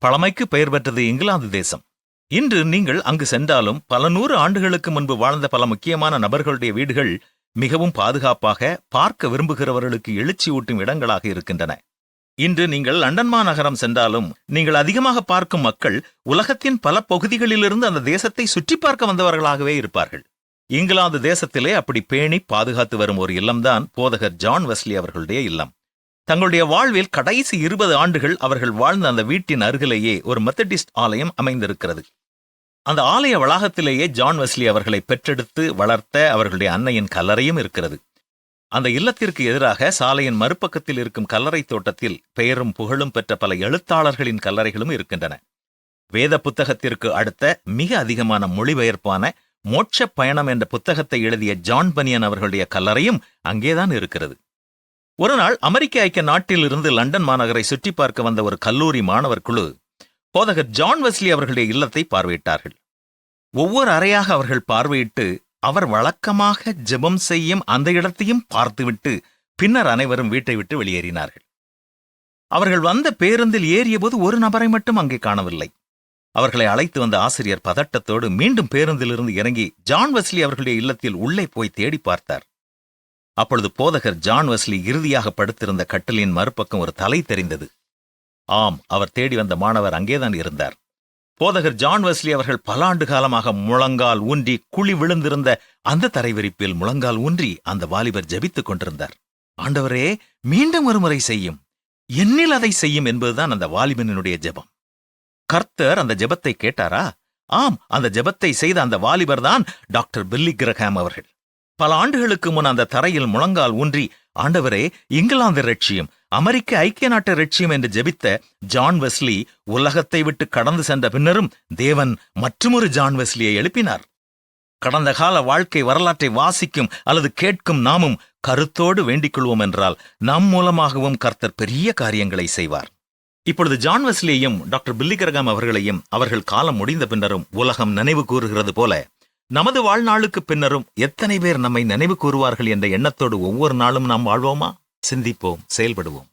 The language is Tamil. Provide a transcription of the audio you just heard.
பழமைக்கு பெயர் பெற்றது இங்கிலாந்து தேசம். இன்று நீங்கள் அங்கு சென்றாலும் பல நூறு ஆண்டுகளுக்கு முன்பு வாழ்ந்த பல முக்கியமான நபர்களுடைய வீடுகள் மிகவும் பாதுகாப்பாக, பார்க்க விரும்புகிறவர்களுக்கு எழுச்சியூட்டும் இடங்களாக இருக்கின்றன. இன்று நீங்கள் லண்டன் மாநகரம் சென்றாலும் நீங்கள் அதிகமாக பார்க்கும் மக்கள் உலகத்தின் பல பகுதிகளிலிருந்து அந்த தேசத்தை சுற்றி பார்க்க வந்தவர்களாகவே இருப்பார்கள். இங்கிலாந்து தேசத்திலே அப்படி பேணி பாதுகாத்து வரும் ஒரு இல்லம்தான் போதகர் ஜான் வெஸ்லி அவர்களுடைய இல்லம். தங்களுடைய வாழ்வில் கடைசி 20 ஆண்டுகள் அவர்கள் வாழ்ந்த அந்த வீட்டின் அருகிலேயே ஒரு மெத்தடிஸ்ட் ஆலயம் அமைந்திருக்கிறது. அந்த ஆலய வளாகத்திலேயே ஜான் வெஸ்லி அவர்களை பெற்றெடுத்து வளர்த்த அவர்களுடைய அன்னையின் கல்லறையும் இருக்கிறது. அந்த இல்லத்திற்கு எதிராக சாலையின் மறுபக்கத்தில் இருக்கும் கல்லறை தோட்டத்தில் பெயரும் புகழும் பெற்ற பல எழுத்தாளர்களின் கல்லறைகளும் இருக்கின்றன. வேத புத்தகத்திற்கு அடுத்த மிக அதிகமான மொழிபெயர்ப்பான மோட்ச பயணம் என்ற புத்தகத்தை எழுதிய ஜான் பனியன் அவர்களுடைய கல்லறையும் அங்கேதான் இருக்கிறது. ஒரு நாள் அமெரிக்க ஐக்கிய நாட்டிலிருந்து லண்டன் மாநகரை சுற்றி பார்க்க வந்த ஒரு கல்லூரி மாணவர் குழு போதகர் ஜான் வெஸ்லி அவர்களுடைய இல்லத்தை பார்வையிட்டார்கள். ஒவ்வொரு அறையாக அவர்கள் பார்வையிட்டு அவர் வழக்கமாக ஜெபம் செய்யும் அந்த இடத்தையும் பார்த்துவிட்டு பின்னர் அனைவரும் வீட்டை விட்டு வெளியேறினார்கள். அவர்கள் வந்த பேருந்தில் ஏறியபோது ஒரு நபரை மட்டும் அங்கே காணவில்லை. அவர்களை அழைத்து வந்த ஆசிரியர் பதட்டத்தோடு மீண்டும் பேருந்திலிருந்து இறங்கி ஜான் வெஸ்லி அவர்களுடைய இல்லத்தில் உள்ளே போய் தேடி பார்த்தார். அப்பொழுது போதகர் ஜான் வெஸ்லி இறுதியாக படுத்திருந்த கட்டிலின் மறுபக்கம் ஒரு தலை தெரிந்தது. ஆம், அவர் தேடி வந்த மாணவர் அங்கேதான் இருந்தார். போதகர் ஜான் வெஸ்லி அவர்கள் பல ஆண்டு காலமாக முழங்கால் ஊன்றி குழி விழுந்திருந்த அந்த தரைவிரிப்பில் முழங்கால் ஊன்றி அந்த வாலிபர் ஜெபித்துக் கொண்டிருந்தார். ஆண்டவரே, மீண்டும் ஒருமுறை செய்யும், என்னில் அதை செய்யும் என்பதுதான் அந்த வாலிபனுடைய ஜெபம். கர்த்தர் அந்த ஜெபத்தை கேட்டாரா? ஆம், அந்த ஜெபத்தை செய்த அந்த வாலிபர் தான் டாக்டர் பில்லி கிரஹாம் அவர்கள். பல ஆண்டுகளுக்கு முன் அந்த தரையில் முழங்கால் ஊன்றி, ஆண்டவரே, இங்கிலாந்து இரட்சியம், அமெரிக்க ஐக்கிய நாட்டு இரட்சியம் என்று ஜெபித்த ஜான் வெஸ்லி உலகத்தை விட்டு கடந்து சென்ற பின்னரும் தேவன் மற்றுமொரு ஜான் வெஸ்லியை எழுப்பினார். கடந்த கால வாழ்க்கை வரலாற்றை வாசிக்கும் அல்லது கேட்கும் நாமும் கருத்தோடு வேண்டிக் கொள்வோம் என்றால் நம் மூலமாகவும் கர்த்தர் பெரிய காரியங்களை செய்வார். இப்பொழுது ஜான் வெஸ்லியையும் டாக்டர் பில்லி கிரஹாம் அவர்களையும் அவர்கள் காலம் முடிந்த பின்னரும் உலகம் நினைவு கூறுகிறது போல நமது வாழ்நாளுக்கு பின்னரும் எத்தனை பேர் நம்மை நினைவு கூறுவார்கள் என்ற எண்ணத்தோடு ஒவ்வொரு நாளும் நாம் வாழ்வோமா? சிந்திப்போம், செயல்படுவோம்.